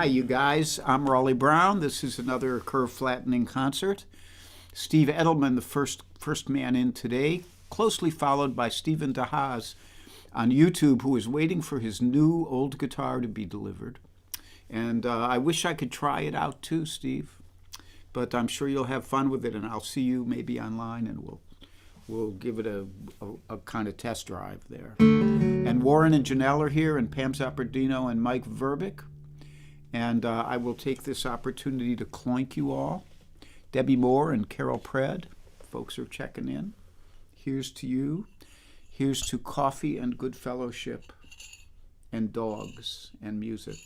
you guys. I'm Raleigh Brown. This is another curve flattening concert. Steve Edelman, the first man in today, closely followed by Stephen DeHaas on YouTube, who is waiting for his new old guitar to be delivered. And I wish I could try it out too, Steve. But I'm sure you'll have fun with it, and I'll see you maybe online, and we'll give it a kind of test drive there. And Warren and Janelle are here, and Pam Zappardino and Mike Verbic. And I will take this opportunity to cloink you all. Debbie Moore and Carol Pred, folks are checking in. Here's to you. Here's to coffee and good fellowship and dogs and music.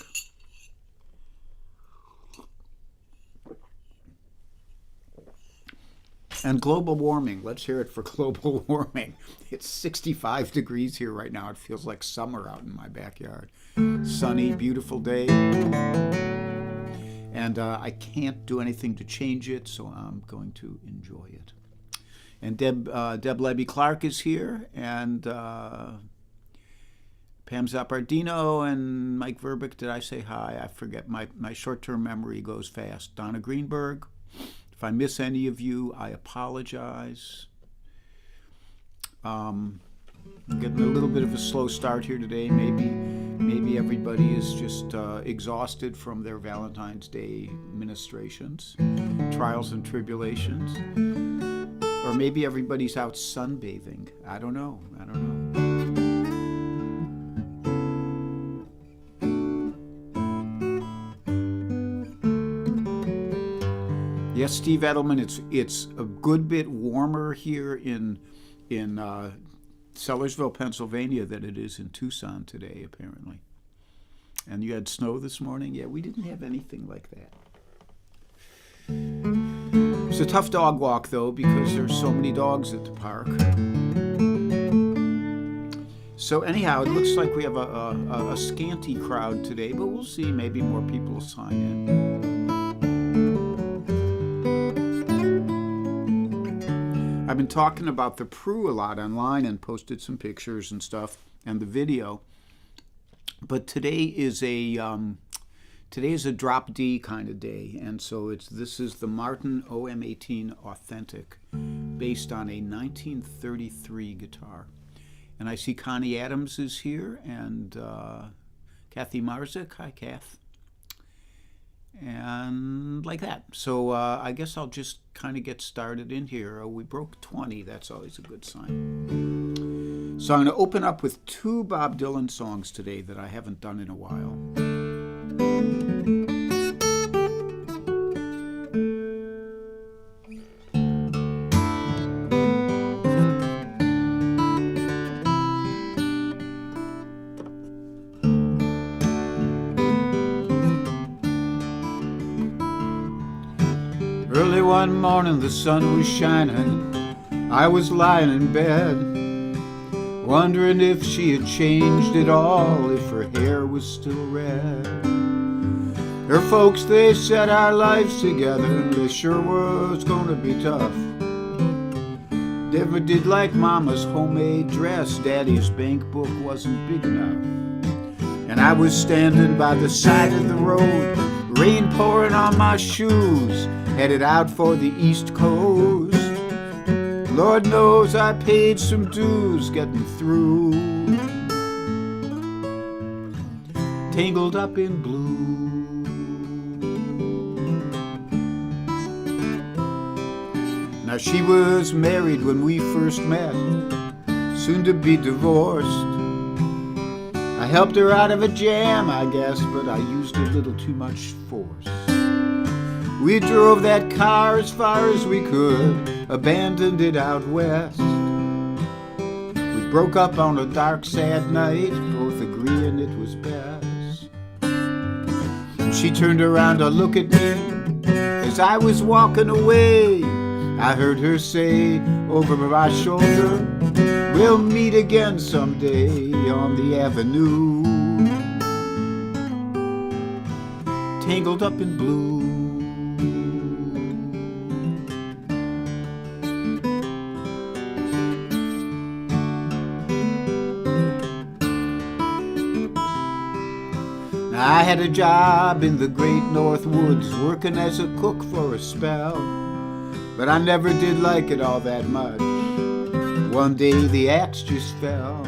And global warming. Let's hear it for global warming. It's 65 degrees here right now. It feels like summer out in my backyard. Sunny, beautiful day. And I can't do anything to change it, so I'm going to enjoy it. And Deb Levy-Clark is here, and Pam Zappardino and Mike Verbic. Did I say hi? I forget. My short-term memory goes fast. Donna Greenberg. If I miss any of you, I apologize. I'm getting a little bit of a slow start here today. Maybe everybody is just exhausted from their Valentine's Day ministrations, trials and tribulations. Or maybe everybody's out sunbathing. I don't know. Yes, Steve Edelman, it's a good bit warmer here in Sellersville, Pennsylvania than it is in Tucson today, apparently. And you had snow this morning? Yeah, we didn't have anything like that. It's a tough dog walk, though, because there's so many dogs at the park. So anyhow, it looks like we have a scanty crowd today, but we'll see. Maybe more people will sign in. I've been talking about the Prue a lot online and posted some pictures and stuff and the video. But today is a drop D kind of day, and so this is the Martin OM18 Authentic, based on a 1933 guitar. And I see Connie Adams is here, and Kathy Marzik. Hi, Kath. And like that. So I guess I'll just kind of get started in here. We broke 20. That's always a good sign. So I'm going to open up with two Bob Dylan songs today that I haven't done in a while. Early one morning the sun was shining. I was lying in bed, wondering if she had changed at all, if her hair was still red. Her folks, they said our lives together, they sure was gonna be tough. Never did like Mama's homemade dress, Daddy's bank book wasn't big enough. And I was standing by the side of the road, rain pouring on my shoes, headed out for the East Coast. Lord knows I paid some dues getting through. Tangled up in blue. Now she was married when we first met, soon to be divorced. I helped her out of a jam, I guess, but I used a little too much force. We drove that car as far as we could, abandoned it out west. We broke up on a dark, sad night, both agreeing it was best. She turned around to look at me as I was walking away. I heard her say over my shoulder, we'll meet again someday on the avenue. Tangled up in blue. I had a job in the great North Woods, working as a cook for a spell, but I never did like it all that much. One day the axe just fell,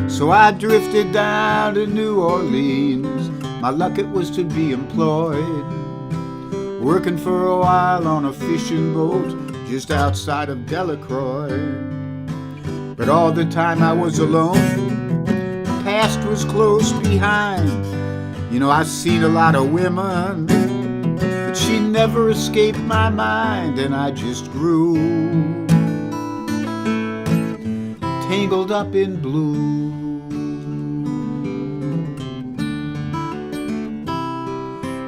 so I drifted down to New Orleans. My luck it was to be employed, working for a while on a fishing boat just outside of Delacroix. But all the time I was alone, the past was close behind. You know, I've seen a lot of women, but she never escaped my mind, and I just grew tangled up in blue.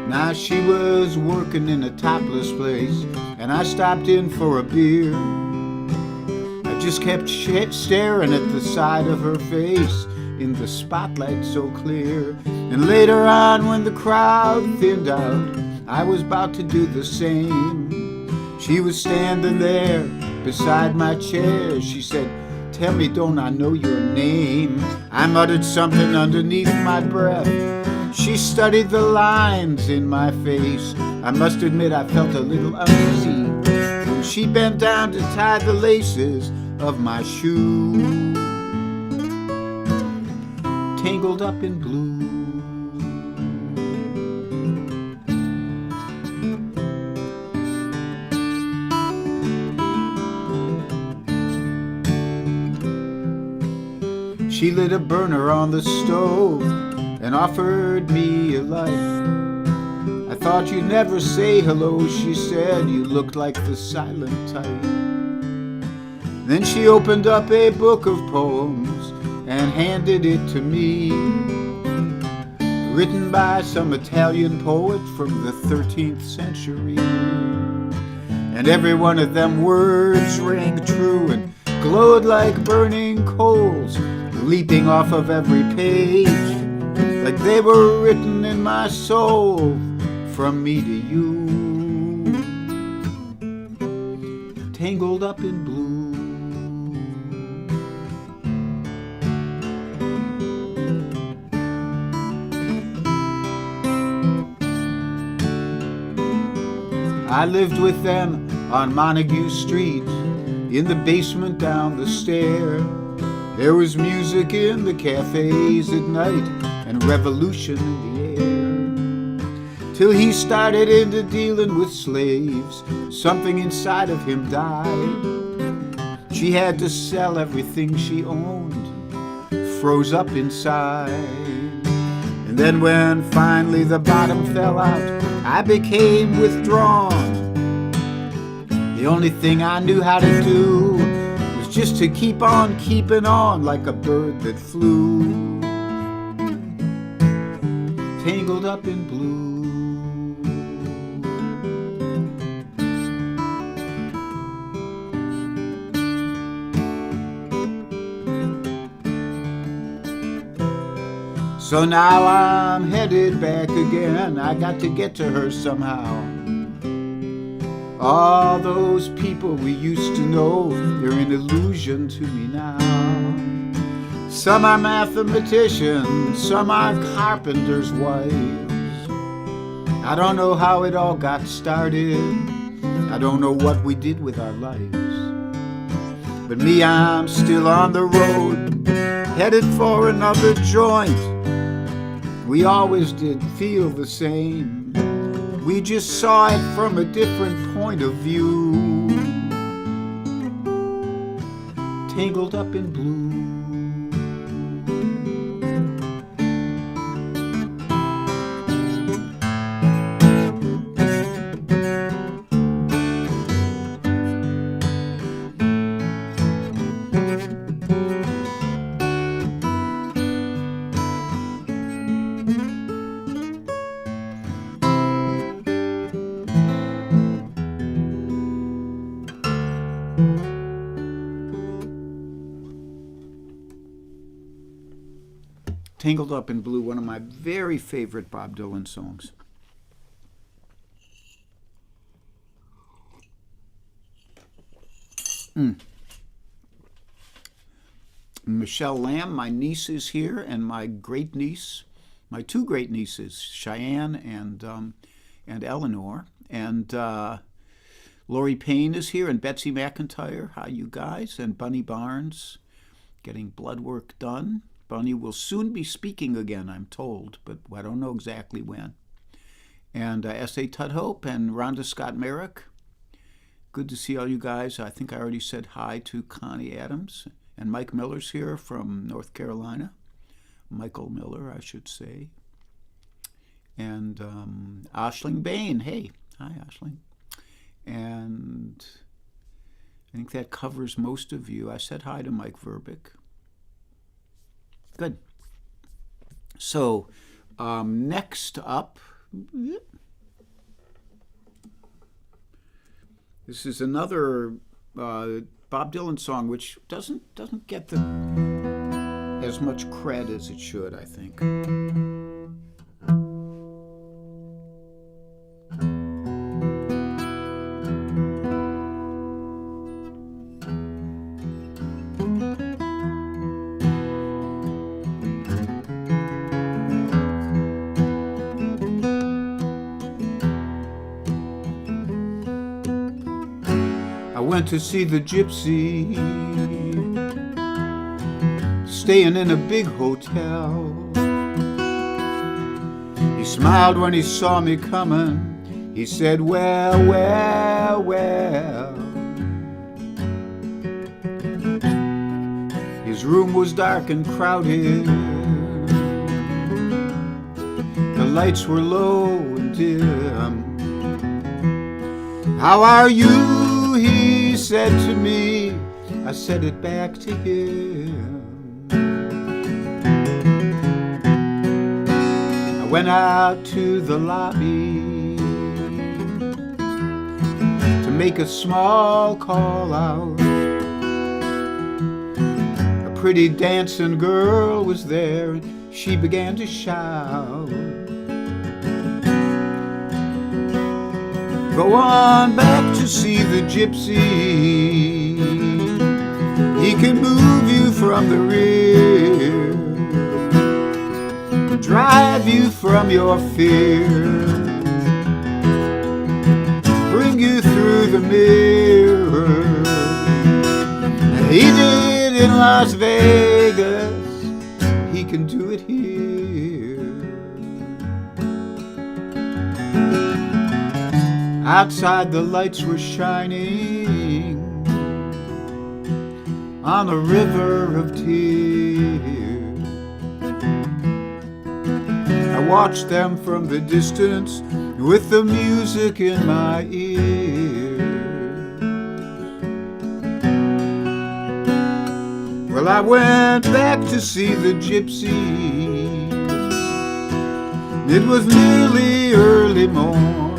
Now she was working in a topless place, and I stopped in for a beer. I just kept staring at the side of her face in the spotlight so clear. And later on, when the crowd thinned out, I was about to do the same. She was standing there beside my chair. She said, "Tell me, don't I know your name?" I muttered something underneath my breath. She studied the lines in my face. I must admit I felt a little uneasy when she bent down to tie the laces of my shoe. Tangled up in blue. She lit a burner on the stove and offered me a light. I thought you'd never say hello, she said. You looked like the silent type. Then she opened up a book of poems and handed it to me, written by some Italian poet from the 13th century. And every one of them words rang true and glowed like burning coals, leaping off of every page, like they were written in my soul, from me to you. Tangled up in blue. I lived with them on Montague Street, in the basement down the stair. There was music in the cafes at night and revolution in the air. Till he started into dealing with slaves, something inside of him died. She had to sell everything she owned, froze up inside. And then when finally the bottom fell out, I became withdrawn. The only thing I knew how to do was just to keep on keeping on like a bird that flew. Tangled up in blue. So now I'm headed back again. I got to get to her somehow. All those people we used to know, they're an illusion to me now. Some are mathematicians, some are carpenters' wives. I don't know how it all got started. I don't know what we did with our lives. But me, I'm still on the road, headed for another joint. We always did feel the same. We just saw it from a different point of view. Tangled up in blue. Tangled Up in Blue, one of my very favorite Bob Dylan songs. Michelle Lamb, my niece, is here, and my great niece, my two great nieces, Cheyenne and Eleanor. And Lori Payne is here, and Betsy McIntyre. Hi, you guys. And Bunny Barnes getting blood work done. Bunny will soon be speaking again, I'm told, but I don't know exactly when. And S.A. Tudhope and Rhonda Scott Merrick. Good to see all you guys. I think I already said hi to Connie Adams. And Mike Miller's here from North Carolina. Michael Miller, I should say. And Aisling Bain. Hey, hi, Aisling. And I think that covers most of you. I said hi to Mike Verbeek. Good. So, next up, this is another Bob Dylan song, which doesn't get as much cred as it should, I think. Went to see the gypsy, staying in a big hotel. He smiled when he saw me coming. He said, well, well, well. His room was dark and crowded. The lights were low and dim. How are you? He said to me. I said it back to him. I went out to the lobby to make a small call out. A pretty dancing girl was there. She began to shout, go on back to see the gypsy. He can move you from the rear, drive you from your fear, bring you through the mirror. He did in Las Vegas, he can do it here. Outside the lights were shining on a river of tears. I watched them from the distance with the music in my ears. Well, I went back to see the gypsy. It was nearly early morn,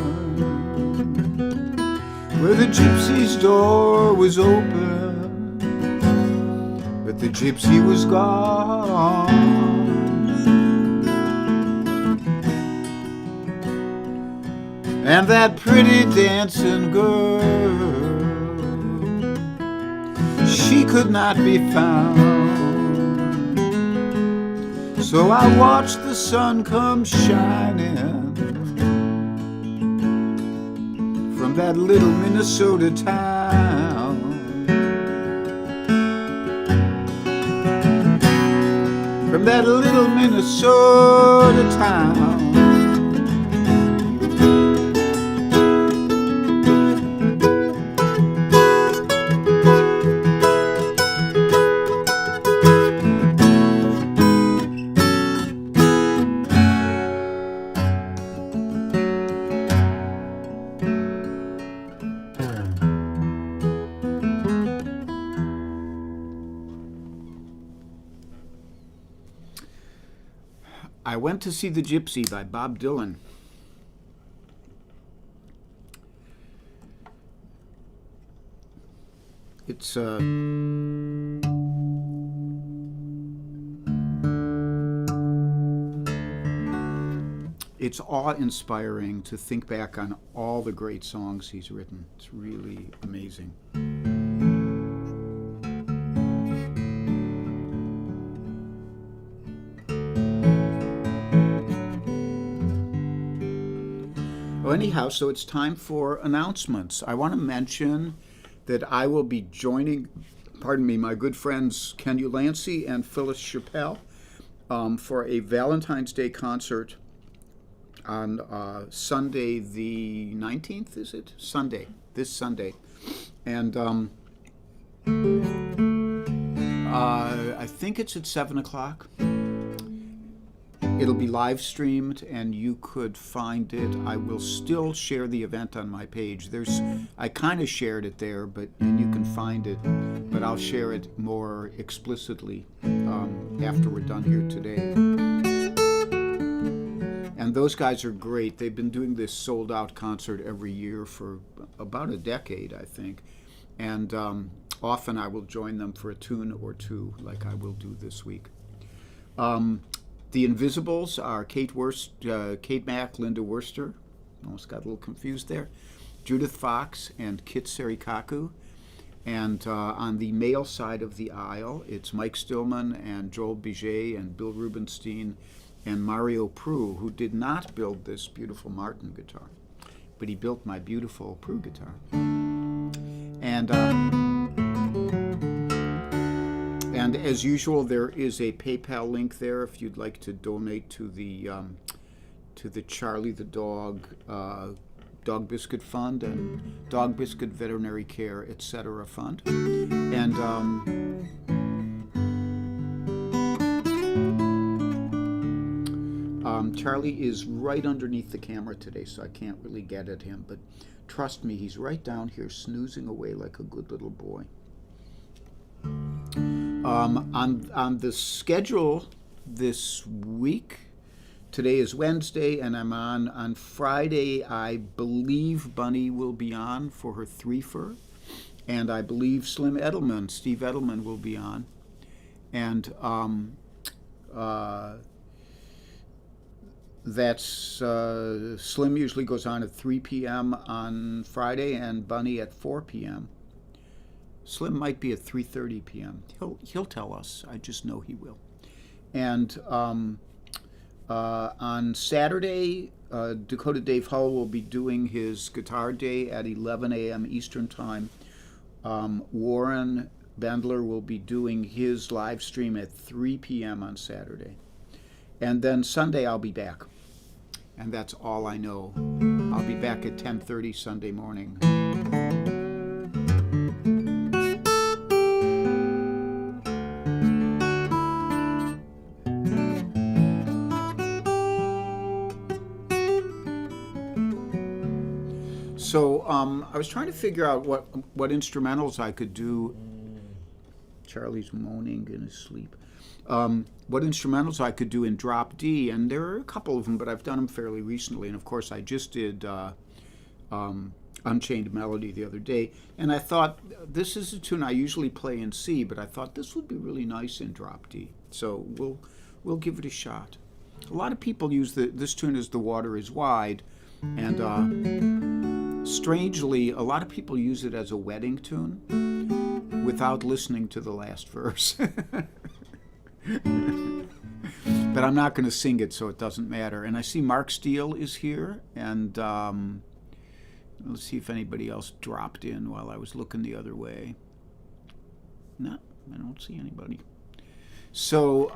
where the gypsy's door was open, but the gypsy was gone. And that pretty dancing girl, she could not be found. So I watched the sun come shining from that little Minnesota town. From that little Minnesota town. I Went to See the Gypsy by Bob Dylan. It's awe-inspiring to think back on all the great songs he's written. It's really amazing. anyhow, so it's time for announcements. I want to mention that I will be joining, my good friends Ken Ulansey and Phyllis Chappelle for a Valentine's Day concert on Sunday the 19th, is it? This Sunday. And I think it's at 7 o'clock. It'll be live streamed and you could find it. I will still share the event on my page. I kind of shared it there, and you can find it, but I'll share it more explicitly after we're done here today. And those guys are great. They've been doing this sold-out concert every year for about a decade, I think. And often I will join them for a tune or two, like I will do this week. The Invisibles are Kate Mack, Linda Worcester, almost got a little confused there, Judith Fox, and Kit Serikaku. And on the male side of the aisle, it's Mike Stillman and Joel Biget and Bill Rubenstein and Mario Prue, who did not build this beautiful Martin guitar, but he built my beautiful Prue guitar. And as usual, there is a PayPal link there if you'd like to donate to the Charlie the Dog Dog Biscuit Fund and Dog Biscuit Veterinary Care, etc. Fund. And Charlie is right underneath the camera today, so I can't really get at him, but trust me, he's right down here snoozing away like a good little boy. On the schedule this week, today is Wednesday, and I'm on Friday. I believe Bunny will be on for her threefer, and I believe Steve Edelman will be on. And that's Slim usually goes on at 3 p.m. on Friday, and Bunny at 4 p.m. Slim might be at 3:30 p.m. He'll tell us. I just know he will. And on Saturday, Dakota Dave Hull will be doing his guitar day at 11 a.m. Eastern Time. Warren Bandler will be doing his live stream at 3 p.m. on Saturday. And then Sunday I'll be back. And that's all I know. I'll be back at 10:30 Sunday morning. So I was trying to figure out what instrumentals I could do. Charlie's moaning in his sleep. What instrumentals I could do in drop D, and there are a couple of them, but I've done them fairly recently. And of course, I just did Unchained Melody the other day, and I thought this is a tune I usually play in C, but I thought this would be really nice in drop D. So we'll give it a shot. A lot of people use this tune as The Water Is Wide, and strangely, a lot of people use it as a wedding tune without listening to the last verse. But I'm not going to sing it, so it doesn't matter. And I see Mark Steele is here, and let's see if anybody else dropped in while I was looking the other way. No, I don't see anybody. So,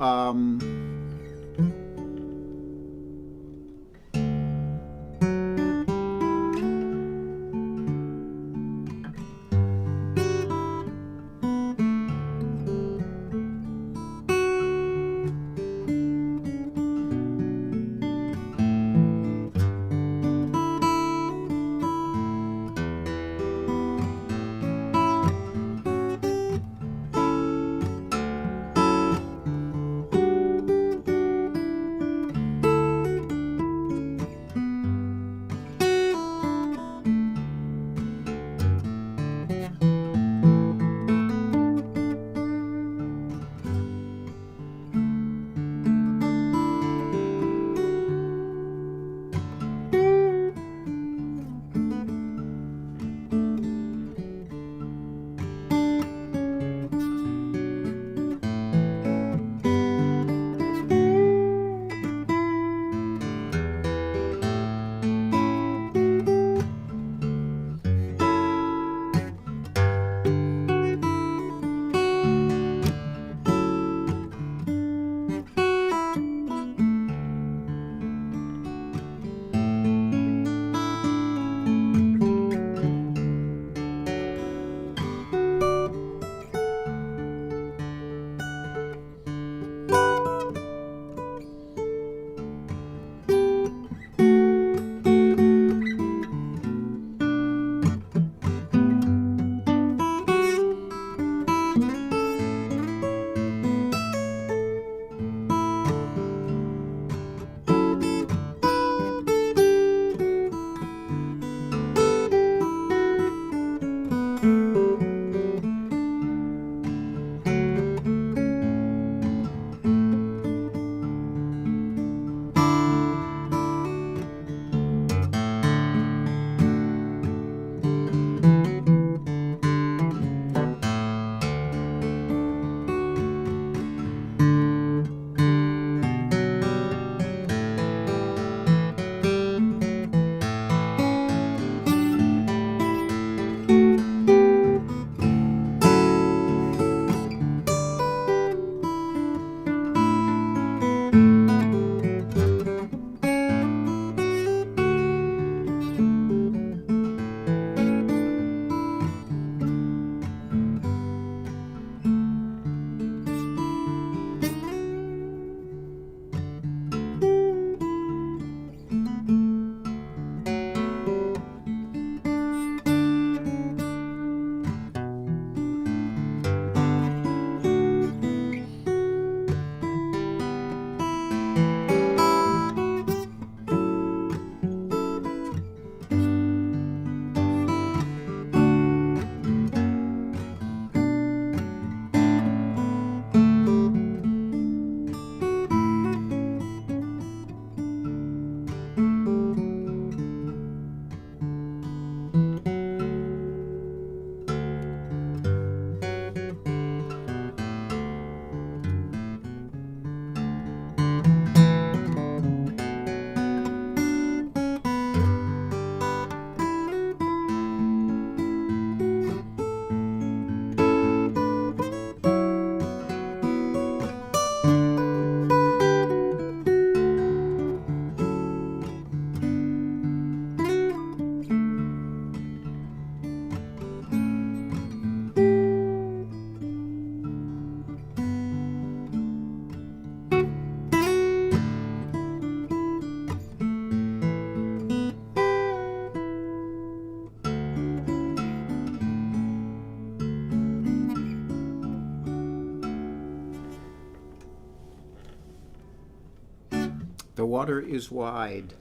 The water is wide.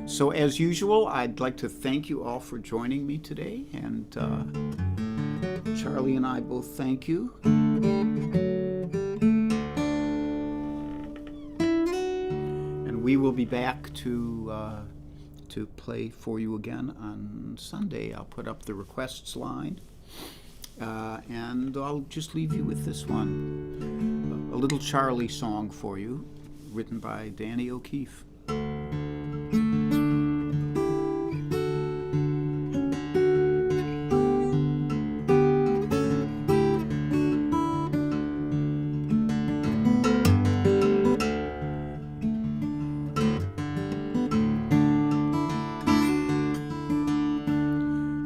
So as usual, I'd like to thank you all for joining me today, and Charlie and I both thank you. And we will be back to play for you again on Sunday. I'll put up the requests line, and I'll just leave you with this one, a little Charlie song for you, written by Danny O'Keefe.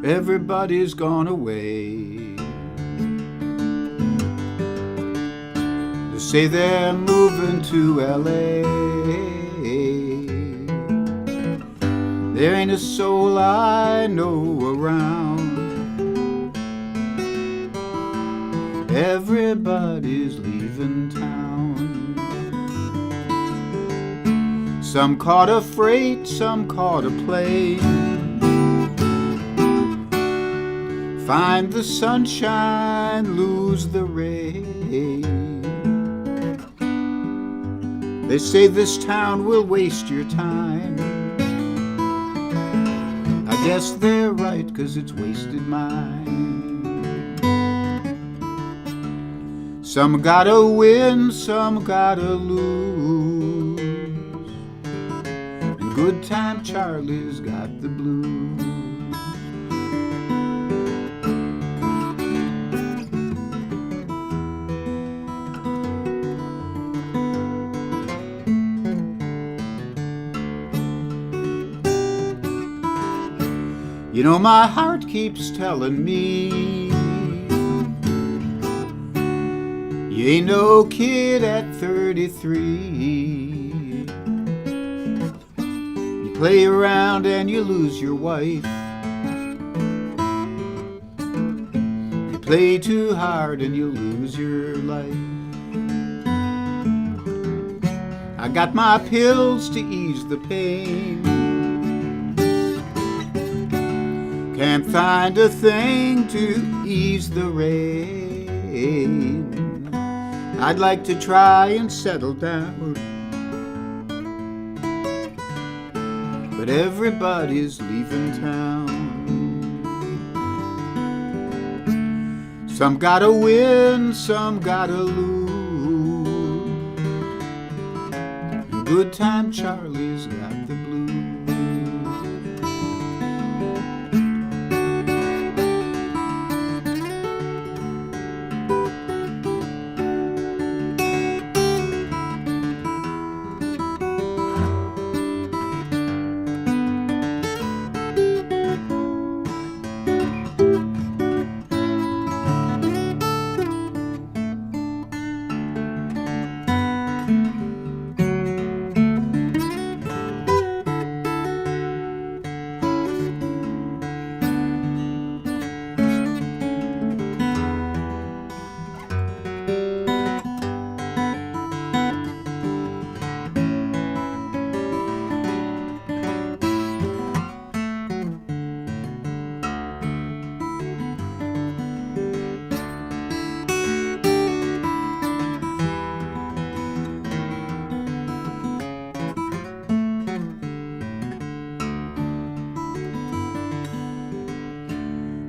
Everybody's gone away. They say they're moving to LA. There ain't a soul I know around. Everybody's leaving town. Some caught a freight, some caught a plane. Find the sunshine, lose the rain. They say this town will waste your time. I guess they're right, 'cause it's wasted mine. Some gotta win, some gotta lose, and Good Time Charlie's got the blues. You know, my heart keeps telling me you ain't no kid at 33. You play around and you lose your wife. You play too hard and you lose your life. I got my pills to ease the pain. Can't find a thing to ease the rain. I'd like to try and settle down, but everybody's leaving town. Some gotta win, some gotta lose, and Good Time Charlie's got the blues.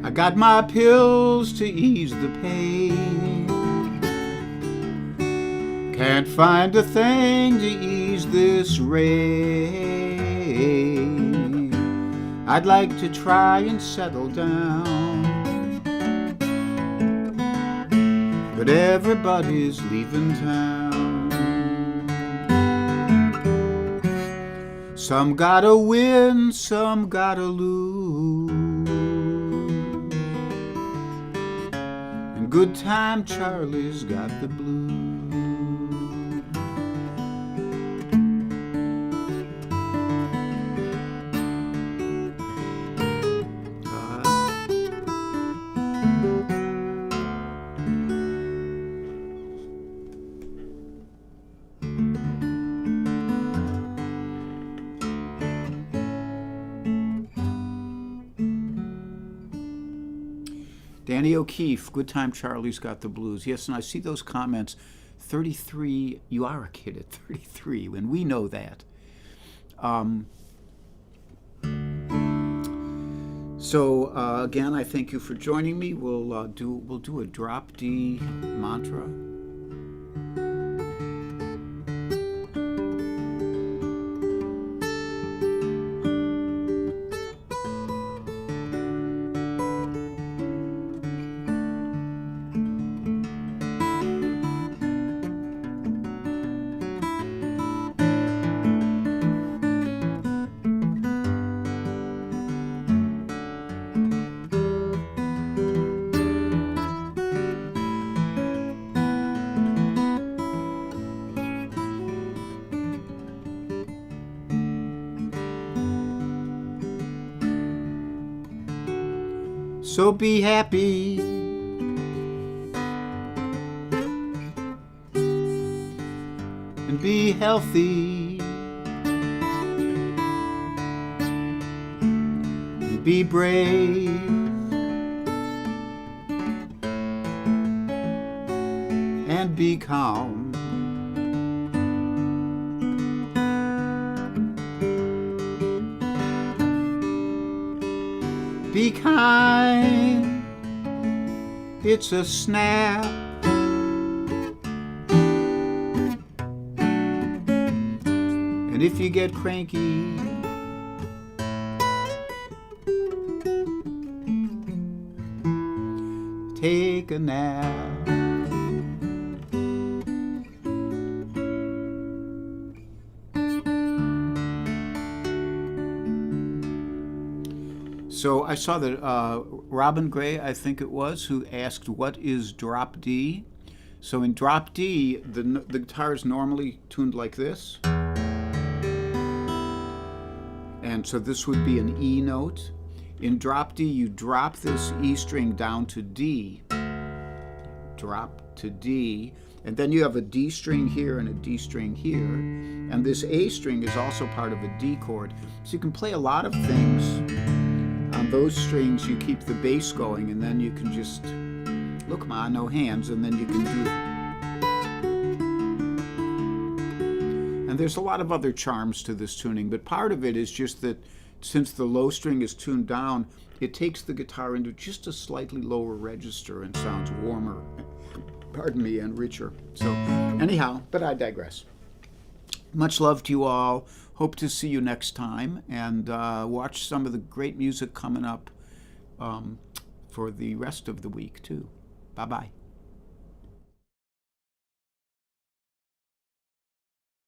I got my pills to ease the pain. Can't find a thing to ease this rain. I'd like to try and settle down, but everybody's leaving town. Some gotta win, some gotta lose, and Good Time Charlie's got the blues. Danny O'Keefe, Good Time Charlie's Got the Blues. Yes, and I see those comments. 33, you are a kid at 33, and we know that. So again, I thank you for joining me. We'll do a drop D mantra. So be happy and be healthy and be brave and be calm. Be kind, it's a snap. And if you get cranky, take a nap. So I saw that Robin Gray, I think it was, who asked, what is drop D? So in drop D, the guitar is normally tuned like this. And so this would be an E note. In drop D, you drop this E string down to D. Drop to D. And then you have a D string here and a D string here. And this A string is also part of a D chord. So you can play a lot of things. On those strings, you keep the bass going, and then you can just, look, ma, no hands, and then you can do. And there's a lot of other charms to this tuning, but part of it is just that since the low string is tuned down, it takes the guitar into just a slightly lower register and sounds warmer, pardon me, and richer. So anyhow, but I digress. Much love to you all. Hope to see you next time, and watch some of the great music coming up for the rest of the week, too. Bye-bye.